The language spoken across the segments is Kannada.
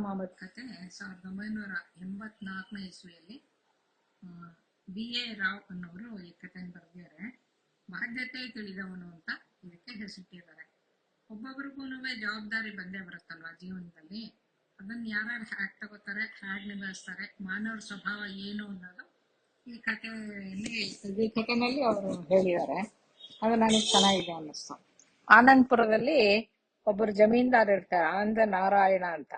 ಮಾಮದ್ ಕತೆ 1984ನೇ ಇಸ್ವಿಯಲ್ಲಿ ಬಿ ಎ ರಾವ್ ಅನ್ನೋರು ಈ ಕಥೆನ ಬರೆದಿದ್ದಾರೆ. ಬಾಧ್ಯತೆ ತಿಳಿದವನು ಅಂತ ಇದಕ್ಕೆ ಹೆಸರಿಟ್ಟಿದ್ದಾರೆ. ಒಬ್ಬೊಬ್ರಿಗೂ ಜವಾಬ್ದಾರಿ ಬಂದೇ ಬರುತ್ತಲ್ವಾ ಜೀವನದಲ್ಲಿ. ಅದನ್ನ ಯಾರ್ಯಾರು ಹ್ಯಾಕ್ ತಗೋತಾರೆ, ಹ್ಯಾಕ್ ನಿಭಾಯಿಸ್ತಾರೆ, ಮಾನವರ ಸ್ವಭಾವ ಏನು ಅನ್ನೋದು ಈ ಕಥೆನಲ್ಲಿ ಅವರು ಹೇಳಿದ್ದಾರೆ. ಅದು ನನಗೆ ಚೆನ್ನಾಗಿದೆ ಅನ್ನಿಸ್ತು. ಆನಂದಪುರದಲ್ಲಿ ಒಬ್ಬರು ಜಮೀನ್ದಾರ್ ಇರ್ತಾರೆ, ಆನಂದ ನಾರಾಯಣ ಅಂತ.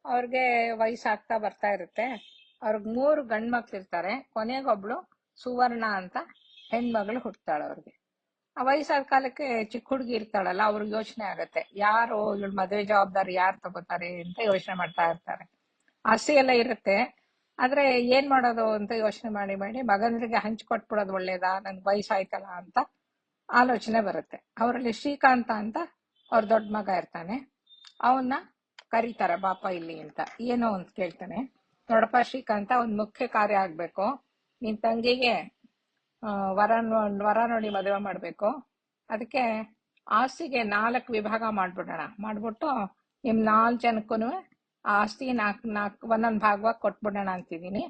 ಅವ್ರಿಗೆ ವಯಸ್ಸಾಗ್ತಾ ಬರ್ತಾ ಇರುತ್ತೆ. ಅವ್ರಿಗೆ 3 ಗಂಡ್ ಮಕ್ಳು ಇರ್ತಾರೆ. ಕೊನೆಗೊಬ್ಳು ಸುವರ್ಣ ಅಂತ ಹೆಣ್ಮಗಳು ಹುಟ್ಟುತ್ತಾಳೆ ಅವ್ರಿಗೆ. ಆ ವಯಸ್ಸಾದ ಕಾಲಕ್ಕೆ ಚಿಕ್ಕ ಹುಡುಗಿ ಇರ್ತಾಳಲ್ಲ, ಅವ್ರಿಗೆ ಯೋಚನೆ ಆಗತ್ತೆ, ಯಾರು ಇವಳು ಮದುವೆ ಜವಾಬ್ದಾರಿ ಯಾರು ತಗೋತಾರೆ ಅಂತ ಯೋಚನೆ ಮಾಡ್ತಾ ಇರ್ತಾರೆ. ಆಸೆ ಎಲ್ಲ ಇರುತ್ತೆ, ಆದ್ರೆ ಏನ್ ಮಾಡೋದು ಅಂತ ಯೋಚನೆ ಮಾಡಿ ಮಗನಿಗೆ ಹಂಚ್ಕೊಟ್ಬಿಡೋದು ಒಳ್ಳೇದಾ, ನನ್ಗೆ ವಯಸ್ಸಾಯ್ತಲ್ಲ ಅಂತ ಆಲೋಚನೆ ಬರುತ್ತೆ. ಅವರಲ್ಲಿ ಶ್ರೀಕಾಂತ ಅಂತ ಅವ್ರ ದೊಡ್ಡ ಮಗ ಇರ್ತಾನೆ. ಅವನ್ನ ಕರೀತಾರೆ, ಬಾಪ ಇಲ್ಲಿ ಅಂತ. ಏನೋ ಅಂತ ಕೇಳ್ತಾನೆ. ನೋಡಪ್ಪ ಶ್ರೀಕಾಂತ, ಒಂದ್ ಮುಖ್ಯ ಕಾರ್ಯ ಆಗ್ಬೇಕು. ನಿನ್ ತಂಗಿಗೆ ವರ ನೋಡಿ ಮದುವೆ ಮಾಡ್ಬೇಕು. ಅದಕ್ಕೆ ಆಸ್ತಿಗೆ 4 ವಿಭಾಗ ಮಾಡ್ಬಿಟ್ಟು ನಿಮ್ 4 ಜನಕ್ಕೂ ಆಸ್ತಿ 4 ಒಂದೊಂದ್ ಭಾಗವಾಗಿ ಕೊಟ್ಬಿಡೋಣ ಅಂತಿದೀನಿ.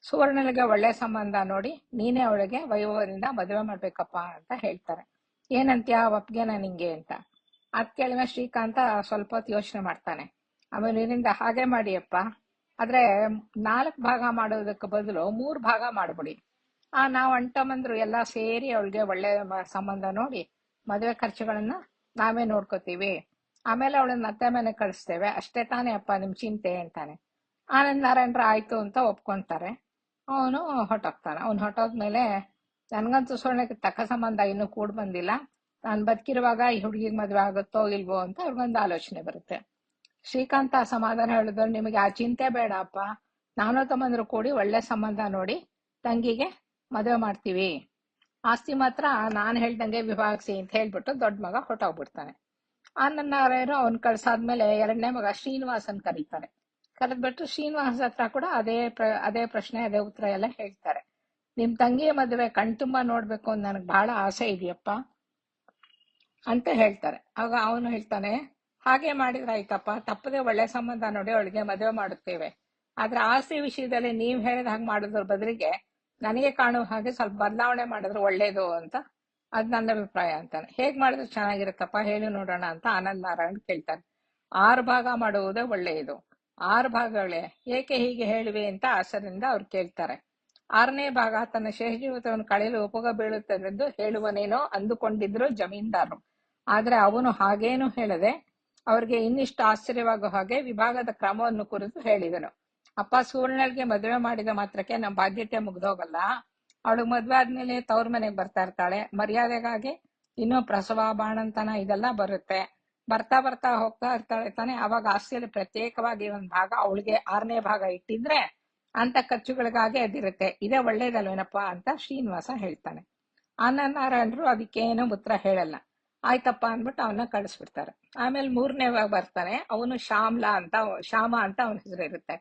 ಸುವರ್ಣನಿಗೆ ಒಳ್ಳೆ ಸಂಬಂಧ ನೋಡಿ ನೀನೇ ಅವಳಿಗೆ ವೈಭವದಿಂದ ಮದುವೆ ಮಾಡ್ಬೇಕಪ್ಪ ಅಂತ ಹೇಳ್ತಾರೆ. ಏನಂತ್ಯಾ, ಒಪ್ಗೆನಾ ನಿಂಗೆ ಅಂತ. ಅದ್ ಕೇಳಿದ ಶ್ರೀಕಾಂತ ಸ್ವಲ್ಪ ಹೊತ್ತು ಯೋಚನೆ ಮಾಡ್ತಾನೆ. ಆಮೇಲೆ ಇದರಿಂದ ಹಾಗೆ ಮಾಡಿಯಪ್ಪ, ಆದ್ರೆ 4 ಭಾಗ ಮಾಡೋದಕ್ಕೆ ಬದಲು 3 ಭಾಗ ಮಾಡ್ಬಿಡಿ. ನಾವು ಅಂಟಮ್ಮಂದ್ರು ಎಲ್ಲ ಸೇರಿ ಅವಳಿಗೆ ಒಳ್ಳೆ ಸಂಬಂಧ ನೋಡಿ ಮದುವೆ ಖರ್ಚುಗಳನ್ನ ನಾವೇ ನೋಡ್ಕೋತೀವಿ. ಆಮೇಲೆ ಅವಳನ್ನ ಅತ್ತೆ ಮನೆ ಕಳಿಸ್ತೇವೆ. ಅಷ್ಟೇ ತಾನೇ ಅಪ್ಪ ನಿಮ್ ಚಿಂತೆ ಅಂತಾನೆ. ಆನಂದ್ ನಾರಾಯಣರ ಆಯ್ತು ಅಂತ ಒಪ್ಕೊಂತಾರೆ. ಅವನು ಹೊಟ್ಟೋಗ್ತಾನೆ. ಅವ್ನು ಹೊಟ್ಟೋದ್ಮೇಲೆ ನನ್ಗಂತೂ ಸುವರ್ಣಕ್ಕೆ ತಕ್ಕ ಸಂಬಂಧ ಇನ್ನೂ ಕೂಡ್ ಬಂದಿಲ್ಲ, ನಾನು ಬದುಕಿರುವಾಗ ಈ ಹುಡುಗಿಗೆ ಮದುವೆ ಆಗುತ್ತೋ ಇಲ್ವೋ ಅಂತ ಅವ್ರಿಗೊಂದು ಆಲೋಚನೆ ಬರುತ್ತೆ. ಶ್ರೀಕಾಂತ ಸಮಾಧಾನ ಹೇಳಿದ್ರು, ನಿಮಗೆ ಆ ಚಿಂತೆ ಬೇಡ ಅಪ್ಪ, ನಾನು ತಮ್ಮಂದ್ರು ಕೂಡಿ ಒಳ್ಳೆ ಸಂಬಂಧ ನೋಡಿ ತಂಗಿಗೆ ಮದುವೆ ಮಾಡ್ತೀವಿ. ಆಸ್ತಿ ಮಾತ್ರ ನಾನು ಹೇಳ್ದಂಗೆ ವಿಭಾಗಿಸಿ ಅಂತ ಹೇಳ್ಬಿಟ್ಟು ದೊಡ್ಡ ಮಗ ಹೊಟ್ಟೋಗ್ಬಿಡ್ತಾನೆ. ಆನಂದ್ ನಾರಾಯಣರು ಅವ್ನ್ ಕಳ್ಸಾದ್ಮೇಲೆ 2ನೇ ಮಗ ಶ್ರೀನಿವಾಸನ್ ಕರೀತಾರೆ. ಕರೆದ್ಬಿಟ್ಟು ಶ್ರೀನಿವಾಸ ಹತ್ರ ಕೂಡ ಅದೇ ಪ್ರಶ್ನೆ, ಅದೇ ಉತ್ತರ ಎಲ್ಲ ಹೇಳ್ತಾರೆ. ನಿಮ್ ತಂಗಿಯ ಮದುವೆ ಕಣ್ತುಂಬ ನೋಡ್ಬೇಕು ಅಂತ ನನಗೆ ಬಹಳ ಆಸೆ ಇದೆಯಪ್ಪ ಅಂತ ಹೇಳ್ತಾರೆ. ಆಗ ಅವನು ಹೇಳ್ತಾನೆ, ಹಾಗೆ ಮಾಡಿದ್ರೆ ಆಯ್ತಪ್ಪ, ತಪ್ಪದೆ ಒಳ್ಳೆ ಸಂಬಂಧ ನೋಡಿ ಅವಳಿಗೆ ಮದುವೆ ಮಾಡುತ್ತೇವೆ. ಆದ್ರೆ ಆಸ್ತಿ ವಿಷಯದಲ್ಲಿ ನೀವ್ ಹೇಳಿದ ಹಾಗೆ ಮಾಡೋದ್ರ ಬದಲಿಗೆ ನನಗೆ ಕಾಣುವ ಹಾಗೆ ಸ್ವಲ್ಪ ಬದಲಾವಣೆ ಮಾಡಿದ್ರೆ ಒಳ್ಳೇದು ಅಂತ ಅದ್ ನನ್ನ ಅಭಿಪ್ರಾಯ ಅಂತಾನೆ. ಹೇಗ್ ಮಾಡಿದ್ರೆ ಚೆನ್ನಾಗಿರುತ್ತಪ್ಪ ಹೇಳಿ ನೋಡೋಣ ಅಂತ ಆನಂದ್ ನಾರಾಯಣ್ ಕೇಳ್ತಾನೆ. 6 ಭಾಗ ಮಾಡುವುದೇ ಒಳ್ಳೆಯದು. 6 ಭಾಗಗಳೇ ಏಕೆ ಹೀಗೆ ಹೇಳಿವೆ ಅಂತ ಆಸರಿಂದ ಅವ್ರು ಕೇಳ್ತಾರೆ. 6ನೇ ಭಾಗ ತನ್ನ ಶೇಷ ಜೀವಿತವನ್ನು ಕಳೆಯಲು ಉಪಯೋಗ ಬೀಳುತ್ತದೆಂದು ಹೇಳುವನೇನೋ ಅಂದುಕೊಂಡಿದ್ರು ಜಮೀನ್ದಾರರು. ಆದ್ರೆ ಅವನು ಹಾಗೇನು ಹೇಳದೆ ಅವ್ರಿಗೆ ಇನ್ನಿಷ್ಟು ಆಶ್ಚರ್ಯವಾಗೋ ಹಾಗೆ ವಿಭಾಗದ ಕ್ರಮವನ್ನು ಕುರಿತು ಹೇಳಿದನು. ಅಪ್ಪ, ಸುವರ್ಣಲ್ಗೆ ಮದುವೆ ಮಾಡಿದ ಮಾತ್ರಕ್ಕೆ ನಮ್ಮ ಬಾಧ್ಯತೆ ಮುಗ್ದೋಗಲ್ಲ. ಅವಳು ಮದ್ವೆ ಆದ್ಮೇಲೆ ತವ್ರ ಮನೆಗೆ ಬರ್ತಾ ಇರ್ತಾಳೆ. ಮರ್ಯಾದೆಗಾಗಿ ಇನ್ನೂ ಪ್ರಸವ, ಬಾಣಂತನ ಇದೆಲ್ಲ ಬರುತ್ತೆ. ಬರ್ತಾ ಹೋಗ್ತಾ ಇರ್ತಾಳೆ ತಾನೆ. ಅವಾಗ ಆಸ್ತಿಯಲ್ಲಿ ಪ್ರತ್ಯೇಕವಾಗಿ ಒಂದ್ ಭಾಗ ಅವಳಿಗೆ 6ನೇ ಭಾಗ ಇಟ್ಟಿದ್ರೆ ಅಂತ ಖರ್ಚುಗಳಿಗಾಗಿ ಅದಿರುತ್ತೆ. ಇದೇ ಒಳ್ಳೇದಲ್ವೇನಪ್ಪ ಅಂತ ಶ್ರೀನಿವಾಸ ಹೇಳ್ತಾನೆ. ಆನಂದ್ ನಾರಾಯಣರು ಅದಕ್ಕೇನು ಉತ್ತರ ಹೇಳಲ್ಲ. ಆಯ್ತಪ್ಪ ಅಂದ್ಬಿಟ್ಟು ಅವನ್ನ ಕಳಿಸ್ಬಿಡ್ತಾರೆ. ಆಮೇಲೆ 3ನೇವಾಗ ಬರ್ತಾನೆ. ಅವನು ಶ್ಯಾಮ ಅಂತ ಅವನ ಹೆಸರು ಇರುತ್ತೆ.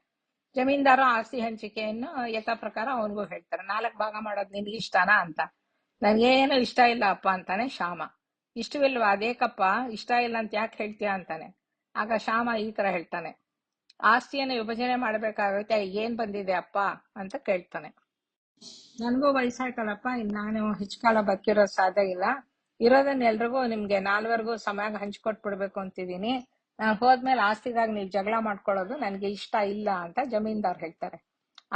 ಜಮೀನ್ದಾರ ಆಸ್ತಿ ಹಂಚಿಕೆಯನ್ನು ಯಥಾ ಪ್ರಕಾರ ಅವನಿಗೂ ಹೇಳ್ತಾರೆ. 4 ಭಾಗ ಮಾಡೋದು ನಿನ್ಗೆ ಇಷ್ಟನಾ ಅಂತ. ನನ್ಗೇನು ಇಷ್ಟ ಇಲ್ಲ ಅಪ್ಪ ಅಂತಾನೆ ಶ್ಯಾಮ. ಇಷ್ಟವಿಲ್ವಾ, ಅದೇಕಪ್ಪ ಇಷ್ಟ ಇಲ್ಲ ಅಂತ ಯಾಕೆ ಹೇಳ್ತೀಯ ಅಂತಾನೆ. ಆಗ ಶ್ಯಾಮ ಈ ತರ ಹೇಳ್ತಾನೆ, ಆಸ್ತಿಯನ್ನು ವಿಭಜನೆ ಮಾಡ್ಬೇಕಾಗುತ್ತೆ, ಏನ್ ಬಂದಿದೆ ಅಪ್ಪ ಅಂತ ಕೇಳ್ತಾನೆ. ನನ್ಗೂ ವಯಸ್ಸಾಯ್ತಲ್ಲಪ್ಪ, ನಾನು ಹೆಚ್ಚು ಕಾಲ ಬದುಕಿರೋದು ಸಾಧ್ಯ ಇಲ್ಲ. ಇರೋದನ್ನ ಎಲ್ರಿಗೂ ನಿಮ್ಗೆ 4 ಸಮಯ ಹಂಚ್ಕೊಟ್ಬಿಡ್ಬೇಕು ಅಂತಿದೀನಿ. ನಾನು ಹೋದ್ಮೇಲೆ ಆಸ್ತಿಗಾಗಿ ನೀವು ಜಗಳ ಮಾಡ್ಕೊಳ್ಳೋದು ನನ್ಗೆ ಇಷ್ಟ ಇಲ್ಲ ಅಂತ ಜಮೀನ್ದಾರ್ ಹೇಳ್ತಾರೆ.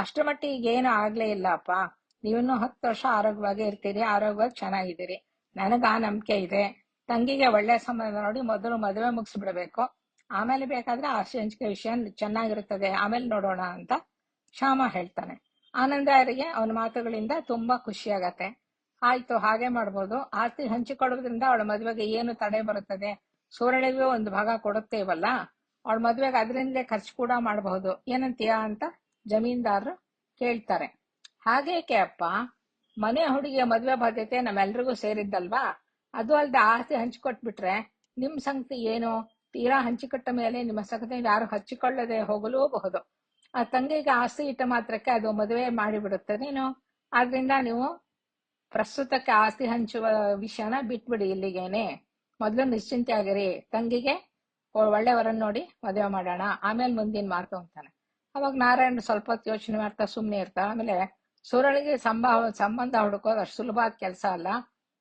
ಅಷ್ಟರ ಮಟ್ಟಿಗೆ ಏನು ಆಗ್ಲೇ ಇಲ್ಲ ಅಪ್ಪ, ನೀವಿನ್ನೂ 10 ವರ್ಷ ಆರೋಗ್ಯವಾಗಿ ಇರ್ತೀರಿ, ಆರೋಗ್ಯವಾಗಿ ಚೆನ್ನಾಗಿದ್ದೀರಿ. ನನಗ ಆ ನಂಬಿಕೆ ಇದೆ. ತಂಗಿಗೆ ಒಳ್ಳೆ ಸಂಬಂಧ ನೋಡಿ ಮೊದಲು ಮದುವೆ ಮುಗಿಸ್ಬಿಡ್ಬೇಕು. ಆಮೇಲೆ ಬೇಕಾದ್ರೆ ಆಸ್ತಿ ಹಂಚಿಕೆ ವಿಷಯ ಚೆನ್ನಾಗಿರುತ್ತದೆ, ಆಮೇಲೆ ನೋಡೋಣ ಅಂತ ಶ್ಯಾಮ ಹೇಳ್ತಾನೆ. ಆನಂದರಿಗೆ ಅವನ ಮಾತುಗಳಿಂದ ತುಂಬಾ ಖುಷಿ ಆಗತ್ತೆ. ಆಯ್ತು, ಹಾಗೆ ಮಾಡ್ಬೋದು. ಆಸ್ತಿ ಹಂಚಿಕೊಡೋದ್ರಿಂದ ಅವಳ ಮದುವೆಗೆ ಏನು ತಡೆ ಬರುತ್ತದೆ? ಸುವರ್ಣಿಗೂ ಒಂದು ಭಾಗ ಕೊಡುತ್ತೇವಲ್ಲ, ಅವಳ ಮದುವೆಗೆ ಅದರಿಂದಲೇ ಖರ್ಚು ಕೂಡ ಮಾಡಬಹುದು. ಏನಂತೀಯಾ ಅಂತ ಜಮೀನ್ದಾರರು ಕೇಳ್ತಾರೆ. ಹಾಗೇಕೆ ಅಪ್ಪ, ಮನೆ ಹುಡುಗಿಯ ಮದುವೆ ಬಾಧ್ಯತೆ ನಮ್ಮೆಲ್ರಿಗೂ ಸೇರಿದ್ದಲ್ವಾ? ಅದು ಅಲ್ಲದೆ ಆಸ್ತಿ ಹಂಚಿಕೊಟ್ಬಿಟ್ರೆ ನಿಮ್ ಸಂಗತಿ ಏನು? ತೀರಾ ಹಂಚಿಕೊಟ್ಟ ಮೇಲೆ ನಿಮ್ಮ ಸಂಗತಿ ಯಾರು ಹಂಚಿಕೊಳ್ಳದೆ ಹೋಗಲೂಬಹುದು. ಆ ತಂಗಿಗೆ ಆಸ್ತಿ ಇಟ್ಟ ಮಾತ್ರಕ್ಕೆ ಅದು ಮದುವೆ ಮಾಡಿಬಿಡುತ್ತದೇನೋ. ಆದ್ರಿಂದ ನೀವು ಪ್ರಸ್ತುತಕ್ಕೆ ಆಸ್ತಿ ಹಂಚುವ ವಿಷಯನ ಬಿಟ್ಬಿಡಿ ಇಲ್ಲಿಗೇನೆ. ಮೊದಲು ನಿಶ್ಚಿಂತೆ ಆಗಿರಿ. ತಂಗಿಗೆ ಒಳ್ಳೆ ವರನ್ ನೋಡಿ ಮದುವೆ ಮಾಡೋಣ, ಆಮೇಲೆ ಮುಂದಿನ ಮಾತು ಅಂತಾನೆ. ಅವಾಗ ನಾರಾಯಣ ಸ್ವಲ್ಪ ಹೊತ್ತು ಯೋಚನೆ ಮಾಡ್ತಾ ಸುಮ್ಮನೆ ಇರ್ತಾ. ಆಮೇಲೆ ಸೂರಳಿಗೆ ಸಂಬಂಧ ಹುಡುಕೋದು ಅಷ್ಟು ಸುಲಭವಾದ ಕೆಲಸ ಅಲ್ಲ,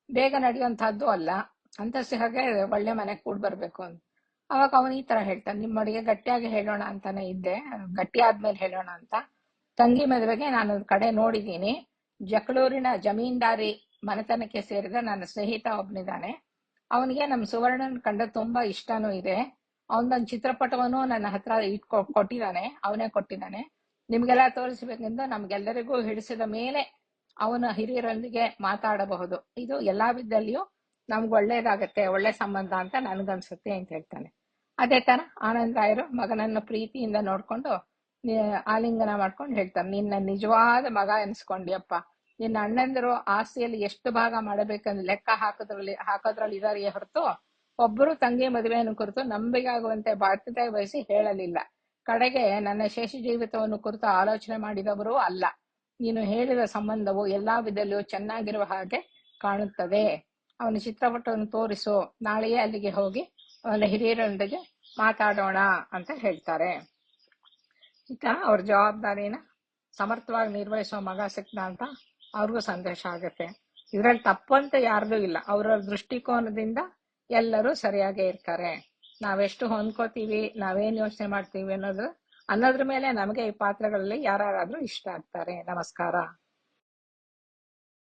ಬೇಗ ನಡೆಯುವಂತಹದ್ದು ಅಲ್ಲ. ಅಂತಸ್ತಿ ಹಾಗೆ ಒಳ್ಳೆ ಮನೆಗೆ ಕೂಡ್ ಬರ್ಬೇಕು ಅಂತ. ಅವಾಗ ಅವನು ಈ ತರ ಹೇಳ್ತಾನೆ, ನಿಮ್ಮೊಳಗೆ ಗಟ್ಟಿಯಾಗಿ ಹೇಳೋಣ ಅಂತಾನೆ ಇದ್ದೆ, ಗಟ್ಟಿ ಆದ್ಮೇಲೆ ಹೇಳೋಣ ಅಂತ. ತಂಗಿ ಮದುವೆಗೆ ನಾನು ಒಂದ್ ಕಡೆ ನೋಡಿದ್ದೀನಿ. ಜಗಳೂರಿನ ಜಮೀನ್ದಾರಿ ಮನೆತನಕ್ಕೆ ಸೇರಿದ ನನ್ನ ಸ್ನೇಹಿತ ಒಬ್ನಿದ್ದಾನೆ. ಅವನಿಗೆ ನಮ್ ಸುವರ್ಣನ್ ಕಂಡ ತುಂಬಾ ಇಷ್ಟನೂ ಇದೆ. ಅವನದೊಂದು ಚಿತ್ರಪಟವನ್ನು ನನ್ನ ಹತ್ರ ಕೊಟ್ಟಿದ್ದಾನೆ, ಅವನೇ ಕೊಟ್ಟಿದ್ದಾನೆ. ನಿಮ್ಗೆಲ್ಲ ತೋರಿಸ್ಬೇಕೆಂದು ನಮ್ಗೆಲ್ಲರಿಗೂ ಹಿಡಿಸಿದ ಮೇಲೆ ಅವನ ಹಿರಿಯರೊಂದಿಗೆ ಮಾತಾಡಬಹುದು. ಇದು ಎಲ್ಲಾ ವಿಧದಲ್ಲಿಯೂ ನಮ್ಗೆ ಒಳ್ಳೇದಾಗತ್ತೆ, ಒಳ್ಳೆ ಸಂಬಂಧ ಅಂತ ನನ್ಗನ್ಸುತ್ತೆ ಅಂತ ಹೇಳ್ತಾನೆ. ಅದೇ ತರ ಆನಂದ್ ರಾಯರು ಮಗನನ್ನು ಪ್ರೀತಿಯಿಂದ ನೋಡ್ಕೊಂಡು ಆಲಿಂಗನ ಮಾಡ್ಕೊಂಡು ಹೇಳ್ತಾರೆ, ನಿನ್ನ ನಿಜವಾದ ಮಗ ಎನ್ಸ್ಕೊಂಡಿಯಪ್ಪ. ನಿನ್ನ ಅಣ್ಣಂದಿರು ಆಸ್ತಿಯಲ್ಲಿ ಎಷ್ಟು ಭಾಗ ಮಾಡಬೇಕಂದ್ ಲೆಕ್ಕ ಹಾಕೋದ್ರಲ್ಲಿ ಇದಾರೆಯೇ ಹೊರತು ಒಬ್ಬರು ತಂಗಿ ಮದುವೆಯನ್ನು ಕುರಿತು ನಂಬಿಕೆ ಆಗುವಂತೆ ಬಾಧ್ಯತೆ ವಹಿಸಿ ಹೇಳಲಿಲ್ಲ. ಕಡೆಗೆ ನನ್ನ ಶೇಷ ಜೀವಿತವನ್ನು ಕುರಿತು ಆಲೋಚನೆ ಮಾಡಿದವರೂ ಅಲ್ಲ. ನೀನು ಹೇಳಿದ ಸಂಬಂಧವು ಎಲ್ಲಾ ವಿಧದಲ್ಲಿಯೂ ಚೆನ್ನಾಗಿರುವ ಹಾಗೆ ಕಾಣುತ್ತದೆ. ಅವನ ಚಿತ್ರಪಟವನ್ನು ತೋರಿಸು, ನಾಳೆಯೇ ಅಲ್ಲಿಗೆ ಹೋಗಿ ಅವನ ಹಿರಿಯರೊಂದಿಗೆ ಮಾತಾಡೋಣ ಅಂತ ಹೇಳ್ತಾರೆ. ಈಗ ಅವ್ರ ಜವಾಬ್ದಾರಿನ ಸಮರ್ಥವಾಗಿ ನಿರ್ವಹಿಸುವ ಮಗ ಸಿಕ್ತ ಅಂತ ಅವ್ರಿಗೂ ಸಂದೇಶ ಆಗುತ್ತೆ. ಇದ್ರಲ್ಲಿ ತಪ್ಪಂತ ಯಾರ್ದು ಇಲ್ಲ, ಅವ್ರವ್ರ ದೃಷ್ಟಿಕೋನದಿಂದ ಎಲ್ಲರೂ ಸರಿಯಾಗೇ ಇರ್ತಾರೆ. ನಾವೆಷ್ಟು ಹೊಂದ್ಕೋತೀವಿ, ನಾವೇನ್ ಯೋಚನೆ ಮಾಡ್ತೀವಿ ಅನ್ನೋದ್ರ ಮೇಲೆ ನಮಗೆ ಈ ಪಾತ್ರಗಳಲ್ಲಿ ಯಾರಾದ್ರೂ ಇಷ್ಟ ಆಗ್ತಾರೆ. ನಮಸ್ಕಾರ.